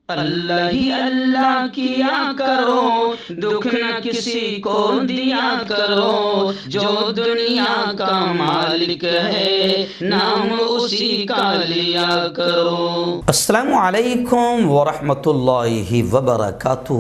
اللہ ہی اللہ کیا کرو، دکھ نہ کسی کو دیا کرو، جو دنیا کا مالک ہے نام اسی کا لیا کرو۔ السلام علیکم ورحمۃ اللہ وبرکاتہ۔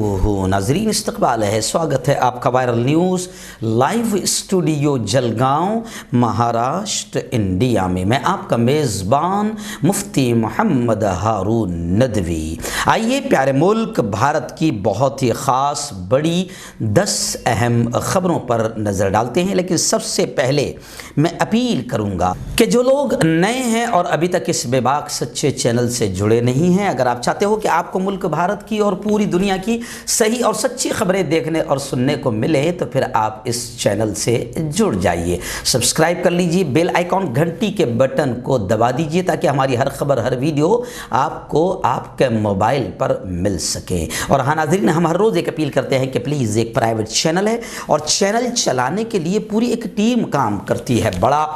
ناظرین استقبال ہے، سواگت ہے آپ کا viral news live studio Jalgaon Maharashtra India میں آپ کا میزبان مفتی محمد ہارون ندوی۔ آئیے پیارے ملک بھارت کی بہت ہی خاص بڑی 10 اہم خبروں پر نظر ڈالتے ہیں، لیکن سب سے پہلے میں اپیل کروں گا کہ جو لوگ نئے ہیں اور ابھی تک اس بے باک سچے چینل سے جڑے نہیں ہیں، اگر آپ چاہتے ہو کہ آپ کو ملک بھارت کی اور پوری دنیا کی صحیح اور سچی خبریں دیکھنے اور سننے کو ملے تو پھر آپ اس چینل سے جڑ جائیے، سبسکرائب کر لیجئے، بیل آئیکن گھنٹی کے بٹن کو دبا دیجئے تاکہ ہماری ہر خبر ہر ویڈیو آپ کو آپ کے موبائل پر مل سکے۔ اور ہاں ناظرین، ہم ہر روز ایک اپیل کرتے ہیں کہ پلیز ایک پرائیویٹ چینل ہے اور چینل چلانے کے لیے پوری ایک ٹیم کام کرتی ہے، بڑا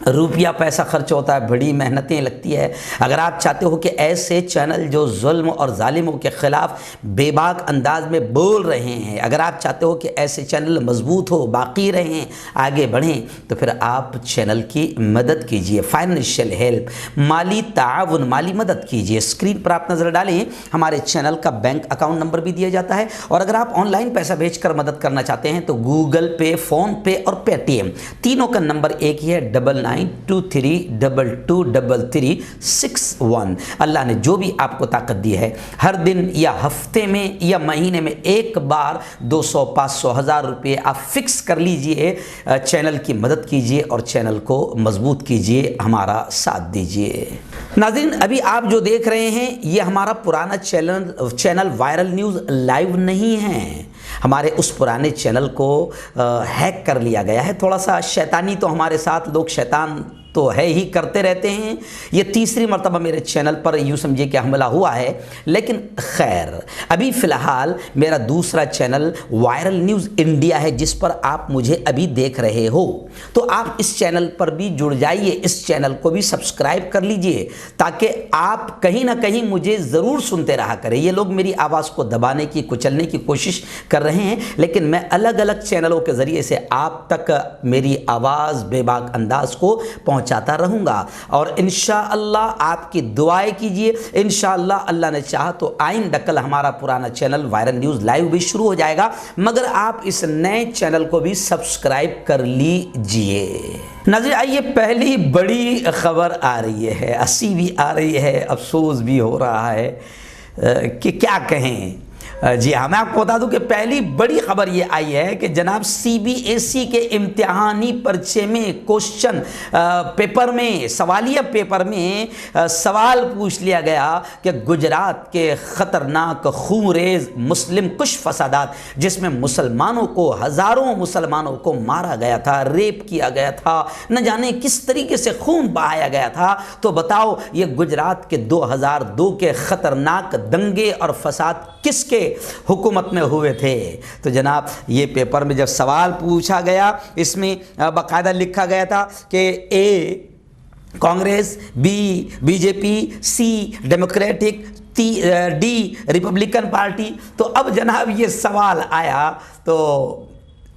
روپیہ پیسہ خرچ ہوتا ہے، بڑی محنتیں لگتی ہے۔ اگر آپ چاہتے ہو کہ ایسے چینل جو ظلم اور ظالموں کے خلاف بے باک انداز میں بول رہے ہیں، اگر آپ چاہتے ہو کہ ایسے چینل مضبوط ہو، باقی رہیں، آگے بڑھیں، تو پھر آپ چینل کی مدد کیجئے، فائنینشیل ہیلپ، مالی تعاون، مالی مدد کیجئے۔ اسکرین پر آپ نظر ڈالیں، ہمارے چینل کا بینک اکاؤنٹ نمبر بھی دیا جاتا ہے، اور اگر آپ آن لائن پیسہ بھیج کر مدد کرنا چاہتے ہیں تو گوگل پے، فون پے اور پے ٹی ایم تینوں کا نمبر ایک ہی ہے، 9923223361۔ اللہ نے جو بھی آپ کو طاقت دی ہے، ہر دن یا ہفتے میں یا مہینے میں ایک بار 200 500 1000 روپے آپ فکس کر لیجئے، چینل کی مدد کیجئے اور چینل کو مضبوط کیجئے، ہمارا ساتھ دیجئے۔ ناظرین، ابھی آپ جو دیکھ رہے ہیں یہ ہمارا پرانا چینل وائرل نیوز لائیو نہیں ہے، ہمارے اس پرانے چینل کو ہیک کر لیا گیا ہے۔ تھوڑا سا شیطانی تو ہمارے ساتھ لوگ شیطان تو ہے ہی، کرتے رہتے ہیں۔ یہ تیسری مرتبہ میرے چینل پر یوں سمجھے کہ حملہ ہوا ہے، لیکن خیر ابھی فی الحال میرا دوسرا چینل وائرل نیوز انڈیا ہے جس پر آپ مجھے ابھی دیکھ رہے ہو، تو آپ اس چینل پر بھی جڑ جائیے، اس چینل کو بھی سبسکرائب کر لیجئے تاکہ آپ کہیں نہ کہیں مجھے ضرور سنتے رہا کریں۔ یہ لوگ میری آواز کو دبانے کی، کچلنے کی کوشش کر رہے ہیں، لیکن میں الگ الگ چینلوں کے ذریعے سے آپ تک میری آواز بے باک انداز کو پہنچاتا رہوں گا، اور انشاءاللہ آپ کی دعائیں کیجئے۔ انشاءاللہ اللہ نے چاہا تو آئندہ کل ہمارا پرانا چینل وائرل نیوز لائیو بھی شروع ہو جائے گا، مگر آپ اس نئے چینل کو بھی سبسکرائب کر لیجئے۔ ناظرین، آئیے پہلی بڑی خبر آ رہی ہے، ہنسی بھی آ رہی ہے، افسوس بھی ہو رہا ہے کہ کیا کہیں۔ جی ہاں، میں آپ کو بتا دوں کہ پہلی بڑی خبر یہ آئی ہے کہ جناب سی بی ایس ای کے امتحانی پرچے میں کوشچن پیپر میں، سوالیہ پیپر میں سوال پوچھ لیا گیا کہ گجرات کے خطرناک خونریز مسلم کش فسادات، جس میں مسلمانوں کو، ہزاروں مسلمانوں کو مارا گیا تھا، ریپ کیا گیا تھا، نہ جانے کس طریقے سے خون بہایا گیا تھا، تو بتاؤ یہ گجرات کے 2002 کے خطرناک دنگے اور فساد کس کے حکومت میں ہوئے تھے؟ تو جناب یہ پیپر میں جب سوال پوچھا گیا، اس میں باقاعدہ لکھا گیا تھا کہ اے کانگریس، بی جے پی، سی ڈیموکریٹک، ڈی ریپبلکن پارٹی۔ تو اب جناب یہ سوال آیا تو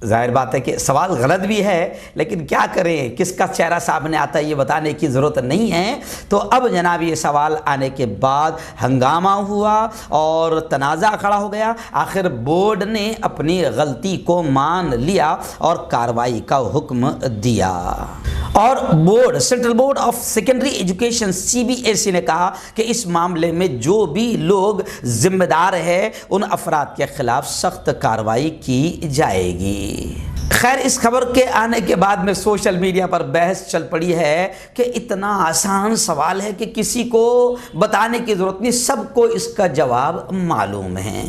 ظاہر بات ہے کہ سوال غلط بھی ہے، لیکن کیا کریں، کس کا چہرہ سامنے آتا ہے یہ بتانے کی ضرورت نہیں ہے۔ تو اب جناب یہ سوال آنے کے بعد ہنگامہ ہوا اور تنازع کھڑا ہو گیا۔ آخر بورڈ نے اپنی غلطی کو مان لیا اور کارروائی کا حکم دیا، اور board, central board of secondary education C B S E نے کہا کہ اس معاملے میں جو بھی لوگ ذمہ دار ہیں ان افراد کے خلاف سخت کارروائی کی جائے گی۔ خیر، اس خبر کے آنے کے بعد میں سوشل میڈیا پر بحث چل پڑی ہے کہ اتنا آسان سوال ہے کہ کسی کو بتانے کی ضرورت نہیں، سب کو اس کا جواب معلوم ہے۔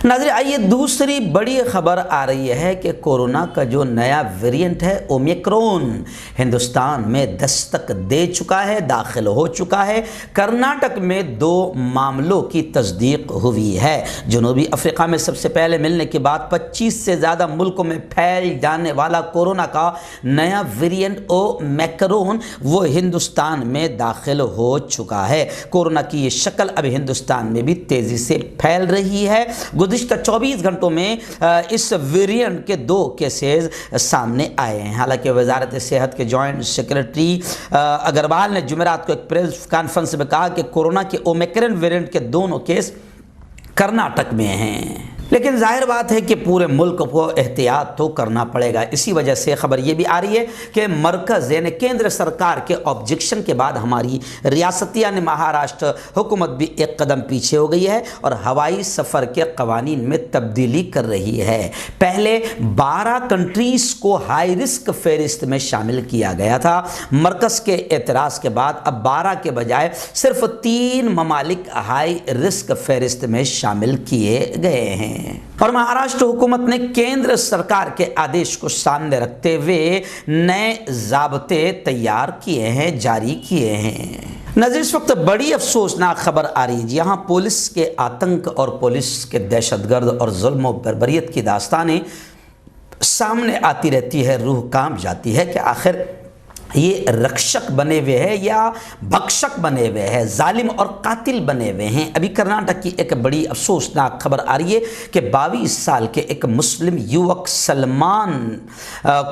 ناظرین، آئیے دوسری بڑی خبر آ رہی ہے کہ کورونا کا جو نیا ویرینٹ ہے اومیکرون ہندوستان میں دستک دے چکا ہے، داخل ہو چکا ہے۔ کرناٹک میں 2 معاملوں کی تصدیق ہوئی ہے۔ جنوبی افریقہ میں سب سے پہلے ملنے کے بعد 25 سے زیادہ ملکوں میں پھیل جانے والا کورونا کا نیا ویرینٹ اومیکرون وہ ہندوستان میں داخل ہو چکا ہے۔ کورونا کی یہ شکل اب ہندوستان میں بھی تیزی سے پھیل رہی ہے۔ گزشتہ 24 گھنٹوں میں اس ویرینٹ کے 2 کیسز سامنے آئے ہیں۔ حالانکہ وزارت صحت کے جوائنٹ سیکرٹری اگروال نے جمعرات کو ایک پریس کانفرنس میں کہا کہ کورونا کے اومیکرون ویرینٹ کے دونوں کیس کرناٹک میں ہیں، لیکن ظاہر بات ہے کہ پورے ملک کو احتیاط تو کرنا پڑے گا۔ اسی وجہ سے خبر یہ بھی آ رہی ہے کہ مرکز یعنی کیندر سرکار کے آبجیکشن کے بعد ہماری ریاستی یعنی مہاراشٹر حکومت بھی ایک قدم پیچھے ہو گئی ہے اور ہوائی سفر کے قوانین میں تبدیلی کر رہی ہے۔ پہلے 12 کنٹریز کو ہائی رسک فہرست میں شامل کیا گیا تھا۔ مرکز کے اعتراض کے بعد اب 12 کے بجائے صرف 3 ممالک ہائی رسک فہرست میں شامل کیے گئے ہیں، اور مہاراشٹر حکومت نے کیندر سرکار کے آدیش کو سامنے رکھتے ہوئے نئے ضابطے تیار کیے ہیں، جاری کیے ہیں۔ ناظرین، اس وقت بڑی افسوسناک خبر آ رہی ہے۔ یہاں پولیس کے آتنک اور پولیس کے دہشت گرد اور ظلم و بربریت کی داستانیں سامنے آتی رہتی ہے، روح کانپ جاتی ہے کہ آخر یہ رکشک بنے ہوئے ہے یا بخشک بنے ہوئے ہے، ظالم اور قاتل بنے ہوئے ہیں۔ ابھی کرناٹک کی ایک بڑی افسوسناک خبر آ رہی ہے کہ 22 سال کے ایک مسلم یوک سلمان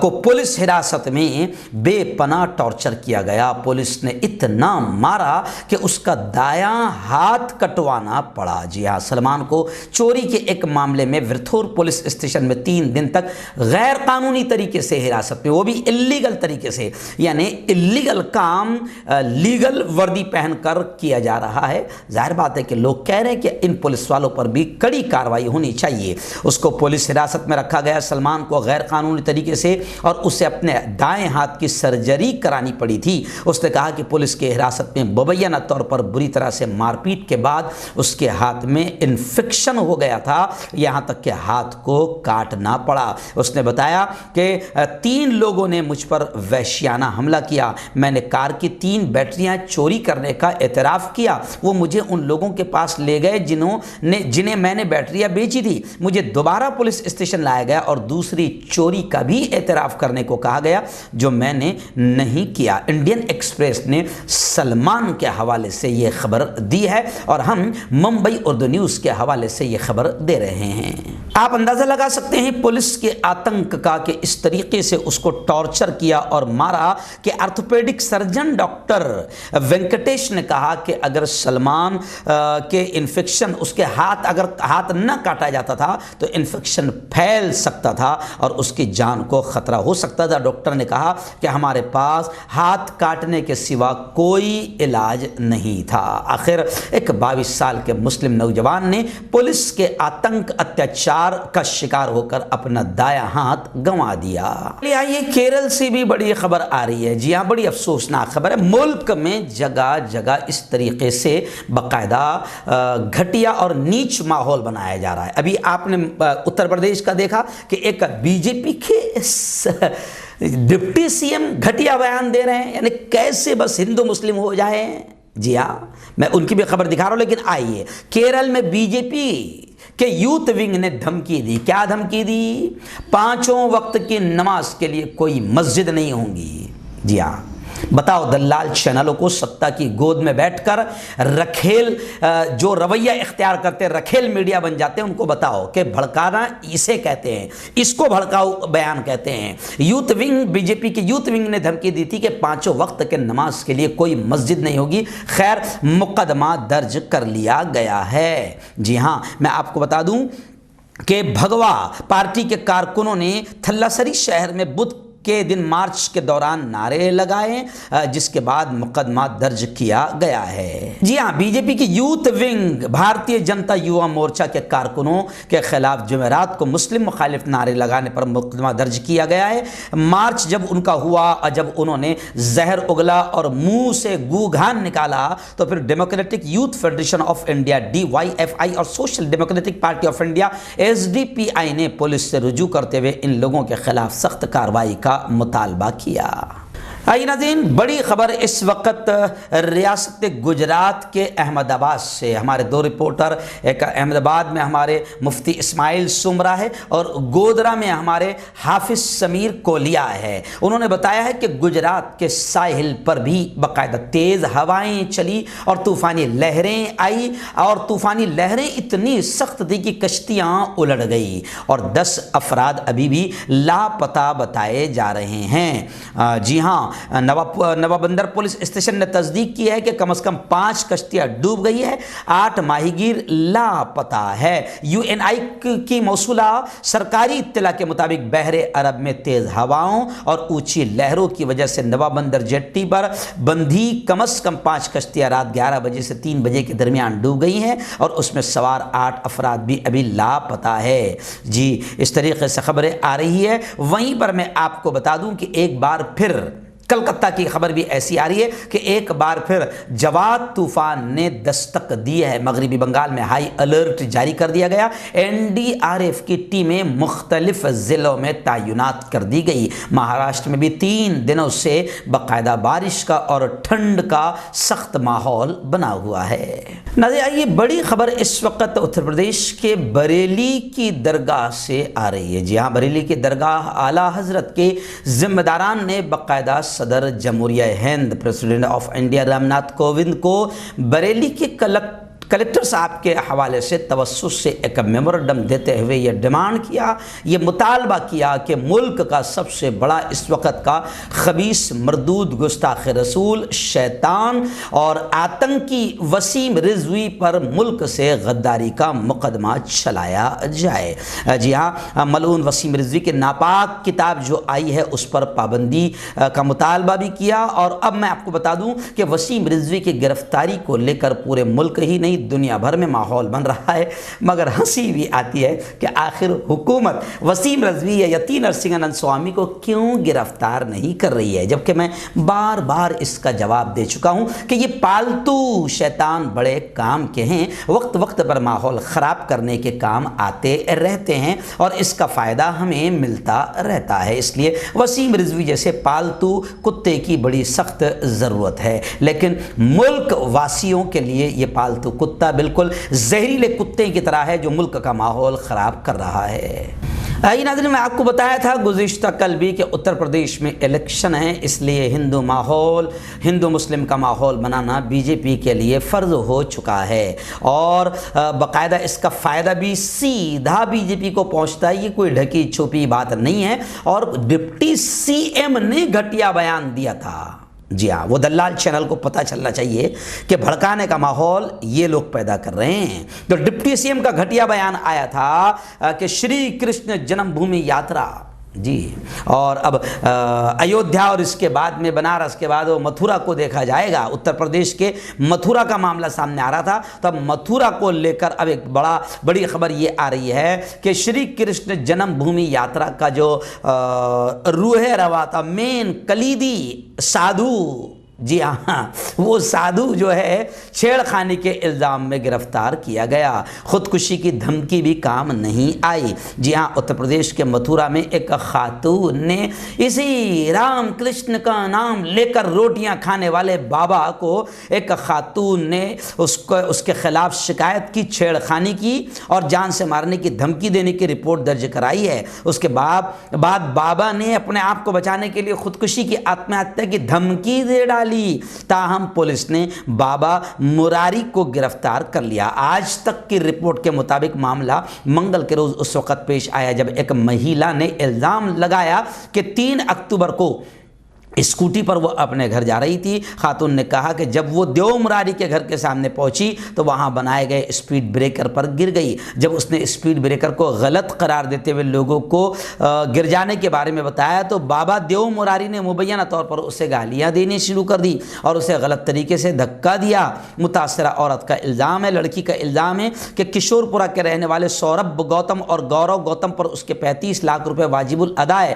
کو پولیس حراست میں بے پناہ ٹارچر کیا گیا۔ پولیس نے اتنا مارا کہ اس کا دایاں ہاتھ کٹوانا پڑا۔ جی ہاں، سلمان کو چوری کے ایک معاملے میں ورتھور پولیس اسٹیشن میں 3 دن تک غیر قانونی طریقے سے حراست میں، وہ بھی اللیگل طریقے سے، یعنی اللیگل کام لیگل وردی پہن کر کیا جا رہا ہے۔ ظاہر بات ہے کہ لوگ کہہ رہے ہیں کہ ان پولیس والوں پر بھی کڑی کارروائی ہونی چاہیے۔ اس کو پولیس حراست میں رکھا گیا، سلمان کو غیر قانونی طریقے سے، اور اسے اپنے دائیں ہاتھ کی سرجری کرانی پڑی تھی۔ اس نے کہا کہ پولیس کے حراست میں مبینہ طور پر بری طرح سے مار پیٹ کے بعد اس کے ہاتھ میں انفیکشن ہو گیا تھا، یہاں تک کہ ہاتھ کو کاٹنا پڑا۔ اس نے بتایا کہ 3 لوگوں نے مجھ پر وحشیانہ حملہ کیا، میں نے کار کی 3 بیٹریاں چوری کرنے کا اعتراف کیا، وہ مجھے ان لوگوں کے پاس لے گئے جنہیں میں نے بیٹریاں بیچی تھی، مجھے دوبارہ پولیس اسٹیشن لایا گیا اور دوسری چوری کا بھی اعتراف کرنے کو کہا گیا جو میں نے نہیں کیا۔ انڈین ایکسپریس نے سلمان کے حوالے سے یہ خبر دی ہے اور ہم ممبئی اردو نیوز کے حوالے سے یہ خبر دے رہے ہیں۔ آپ اندازہ لگا سکتے ہیں پولیس کے آتنک کا کہ اس طریقے سے اس کو ٹارچر کیا اور مارا کہ آرتھوپیڈک سرجن ڈاکٹر وینکٹیش نے کہا کہ اگر سلمان کے انفیکشن اس کے اگر ہاتھ نہ کاٹا جاتا تھا تو انفیکشن پھیل سکتا تھا اور اس کی جان کو خطرہ ہو سکتا تھا۔ ڈاکٹر نے کہا کہ ہمارے پاس ہاتھ کاٹنے کے سوا کوئی علاج نہیں تھا۔ آخر ایک 22 سال کے مسلم نوجوان نے پولیس کے آتنک اتیاچار کا شکار ہو کر اپنا دایاں ہاتھ گنوا دیا۔ یہ کیرل سے بھی بڑی خبر آ رہی ہے۔ جی ہاں، بڑی افسوسناک خبر ہے۔ ملک میں جگہ جگہ اس طریقے سے باقاعدہ گھٹیا اور نیچ ماحول بنایا جا رہا ہے۔ ابھی آپ نے اتر پردیش کا دیکھا کہ ایک بی جے پی کے ڈپٹی سی ایم گھٹیا بیان دے رہے ہیں، یعنی کیسے بس ہندو مسلم ہو جائیں۔ جی ہاں، میں ان کی بھی خبر دکھا رہا ہوں، لیکن آئیے، کیرل میں بی جے پی کہ یوتھ ونگ نے دھمکی دی۔ کیا دھمکی دی؟ 5 وقت کی نماز کے لیے کوئی مسجد نہیں ہوں گی۔ جی ہاں، بتاؤ دلال چینلوں کو ستا کی گود میں بیٹھ کر رکھیل جو رویہ اختیار کرتے ہیں، رکھیل میڈیا بن جاتے ہیں، ان کو بتاؤ کہ بھڑکانا اسے کہتے ہیں، اس کو بھڑکاؤ بیان کہتے ہیں۔ یوتھ ونگ، بی جے پی کی یوتھ ونگ نے دھمکی دی تھی کہ 5 وقت کے نماز کے لیے کوئی مسجد نہیں ہوگی۔ خیر، مقدمہ درج کر لیا گیا ہے۔ جی ہاں، میں آپ کو بتا دوں کہ بھگوا پارٹی کے کارکنوں نے تھلاسری شہر میں بدھ کے دن مارچ کے دوران نعرے لگائے، جس کے بعد مقدمہ درج کیا گیا ہے۔ جی ہاں، بی جے پی کی یوتھ ونگ بھارتیہ جنتا یووا مورچہ کے کارکنوں کے خلاف جمعرات کو مسلم مخالف نعرے لگانے پر مقدمہ درج کیا گیا ہے۔ مارچ جب ان کا ہوا، جب انہوں نے زہر اگلا اور منہ سے گوگھان نکالا، تو پھر democratic youth federation of India DYFI اور social democratic party of India SDPI نے پولیس سے رجوع کرتے ہوئے ان لوگوں کے خلاف سخت کارروائی کا مطالبہ کیا۔ آئیے ناظرین، بڑی خبر اس وقت ریاست گجرات کے احمد آباد سے۔ ہمارے دو رپورٹر، ایک احمد آباد میں ہمارے مفتی اسماعیل سمرا ہے اور گودرا میں ہمارے حافظ سمیر کولیا ہے۔ انہوں نے بتایا ہے کہ گجرات کے ساحل پر بھی باقاعدہ تیز ہوائیں چلی اور طوفانی لہریں آئی، اور طوفانی لہریں اتنی سخت تھی کہ کشتیاں الٹ گئی اور 10 افراد ابھی بھی لاپتہ بتائے جا رہے ہیں۔ جی ہاں، نوابندر پولیس اسٹیشن نے تصدیق کی ہے کہ کم از کم 5 کشتیاں ڈوب گئی ہے، 8 ماہی گیر لاپتہ ہے۔ UNI کی موصولہ سرکاری اطلاع کے مطابق بحر عرب میں تیز ہواؤں اور اونچی لہروں کی وجہ سے نوابندر جیٹی پر بندھی کم از کم 5 کشتیاں رات 11 بجے سے 3 بجے کے درمیان ڈوب گئی ہیں اور اس میں سوار 8 افراد بھی ابھی لاپتہ ہے۔ جی، اس طریقے سے خبریں آ رہی ہے۔ وہیں پر میں آپ کو بتا دوں کہ ایک بار پھر کلکتہ کی خبر بھی ایسی آ رہی ہے کہ ایک بار پھر جواد طوفان نے دستک دی ہے۔ مغربی بنگال میں ہائی الرٹ جاری کر دیا گیا۔ NDRF کی ٹیمیں مختلف ضلعوں میں تعینات کر دی گئی۔ مہاراشٹر میں بھی 3 دنوں سے باقاعدہ بارش کا اور ٹھنڈ کا سخت ماحول بنا ہوا ہے۔ ناظرین، آئیے بڑی خبر اس وقت اتر پردیش کے بریلی کی درگاہ سے آ رہی ہے۔ جی ہاں، بریلی کی درگاہ اعلیٰ حضرت کے ذمہ داران نے باقاعدہ صدر جمہوریہ Hind president of India Ram Nath Kovind کو بریلی کے کلکٹر صاحب کے حوالے سے توسط سے ایک میمورنڈم دیتے ہوئے یہ ڈیمانڈ کیا، یہ مطالبہ کیا کہ ملک کا سب سے بڑا اس وقت کا خبیث، مردود، گستاخ رسول، شیطان اور آتنکی وسیم رضوی پر ملک سے غداری کا مقدمہ چلایا جائے۔ جی ہاں، ملعون وسیم رضوی کے ناپاک کتاب جو آئی ہے اس پر پابندی کا مطالبہ بھی کیا۔ اور اب میں آپ کو بتا دوں کہ وسیم رضوی کی گرفتاری کو لے کر پورے ملک ہی نہیں دنیا بھر میں ماحول بن رہا ہے، مگر ہنسی بھی آتی ہے کہ آخر حکومت وسیم رضوی یا یتی نرسنگھن سوامی کو کیوں گرفتار نہیں کر رہی ہے، جبکہ میں بار بار اس کا جواب دے چکا ہوں کہ یہ پالتو شیطان بڑے کام کے ہیں، وقت وقت پر ماحول خراب کرنے کے کام آتے رہتے ہیں اور اس کا فائدہ ہمیں ملتا رہتا ہے۔ اس لیے وسیم رضوی جیسے پالتو کتے کی بڑی سخت ضرورت ہے، لیکن ملک واسیوں کے لیے یہ پالتو کتا بالکل زہریلے کتے کی طرح ہے جو ملک کا ماحول خراب کر رہا ہے۔ آئیے ناظرین، میں آپ کو بتایا تھا گزشتہ کل بھی کہ اتر پردیش میں الیکشن ہے، اس لیے ہندو مسلم کا ماحول بنانا بی جے پی کے لیے فرض ہو چکا ہے اور باقاعدہ اس کا فائدہ بھی سیدھا بی جے پی کو پہنچتا ہے۔ یہ کوئی ڈھکی چھپی بات نہیں ہے اور ڈپٹی CM نے گھٹیا بیان دیا تھا۔ جی ہاں، وہ دلال چینل کو پتہ چلنا چاہیے کہ بھڑکانے کا ماحول یہ لوگ پیدا کر رہے ہیں۔ تو ڈپٹی CM کا گھٹیا بیان آیا تھا کہ شری کرشن جنم بھومی یاترا، جی، اور اب ایودھیا اور اس کے بعد میں بنارس کے بعد وہ متھرا کو دیکھا جائے گا۔ اتر پردیش کے متھرا کا معاملہ سامنے آ رہا تھا، تو اب متھرا کو لے کر اب ایک بڑی خبر یہ آ رہی ہے کہ شری کرشن جنم بھومی یاترا کا جو روح روا تھا، مین کلیدی سادھو، جی ہاں، وہ سادھو جو ہے چھیڑخانی کے الزام میں گرفتار کیا گیا۔ خودکشی کی دھمکی بھی کام نہیں آئی۔ جی ہاں، اتر پردیش کے متھرا میں ایک خاتون نے اسی رام کرشن کا نام لے کر روٹیاں کھانے والے بابا کو، ایک خاتون نے اس کے خلاف شکایت کی، چھیڑخانی کی اور جان سے مارنے کی دھمکی دینے کی رپورٹ درج کرائی ہے۔ اس کے بعد بابا نے اپنے آپ کو بچانے کے لیے خودکشی کی، آتم ہتیا کی دھمکی دے ڈالی، تاہم پولیس نے بابا مراری کو گرفتار کر لیا۔ آج تک کی رپورٹ کے مطابق معاملہ منگل کے روز اس وقت پیش آیا جب ایک مہیلا نے الزام لگایا کہ 3 اکتوبر کو اسکوٹی پر وہ اپنے گھر جا رہی تھی۔ خاتون نے کہا کہ جب وہ دیو مراری کے گھر کے سامنے پہنچی تو وہاں بنائے گئے اسپیڈ بریکر پر گر گئی۔ جب اس نے اسپیڈ بریکر کو غلط قرار دیتے ہوئے لوگوں کو گر جانے کے بارے میں بتایا تو بابا دیو مراری نے مبینہ طور پر اسے گالیاں دینی شروع کر دی اور اسے غلط طریقے سے دھکا دیا۔ متاثرہ عورت کا الزام ہے، لڑکی کا الزام ہے کہ کشور پورہ کے رہنے والے سوربھ گوتم اور گورو گوتم پر اس کے 35 لاکھ روپے واجب الادا ہے۔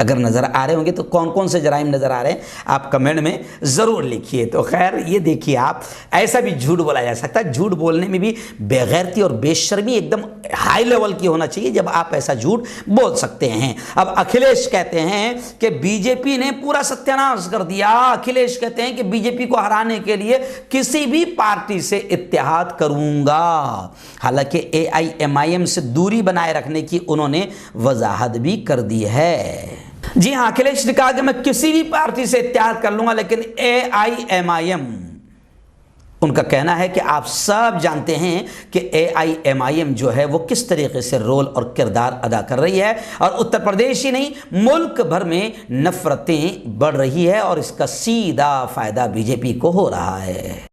اگر نظر آ رہے ہوں گے تو کون کون سے جرائم نظر آ رہے ہیں آپ کمنٹ میں ضرور لکھیے۔ تو خیر یہ دیکھیے آپ، ایسا بھی جھوٹ بولا جا سکتا ہے، جھوٹ بولنے میں بھی بے غیرتی اور بے شرمی ایک دم ہائی لیول کی ہونا چاہیے جب آپ ایسا جھوٹ بول سکتے ہیں۔ اب اکھلیش کہتے ہیں کہ بی جے پی نے پورا ستیہ ناش کر دیا۔ اکھلیش کہتے ہیں کہ بی جے پی کو ہرانے کے لیے کسی بھی پارٹی سے اتحاد کروں گا، حالانکہ اے آئی ایم آئی ایم سے دوری بنائے رکھنے کی انہوں نے وضاحت بھی کر دی ہے۔ جی ہاں، اکھلیش نے کہا کہ میں کسی بھی پارٹی سے اتحاد کر لوں گا، لیکن اے آئی ایم آئی ایم، ان کا کہنا ہے کہ آپ سب جانتے ہیں کہ اے آئی ایم آئی ایم جو ہے وہ کس طریقے سے رول اور کردار ادا کر رہی ہے، اور اتر پردیش ہی نہیں ملک بھر میں نفرتیں بڑھ رہی ہے، اور اس کا سیدھا فائدہ بی جے پی کو ہو رہا ہے۔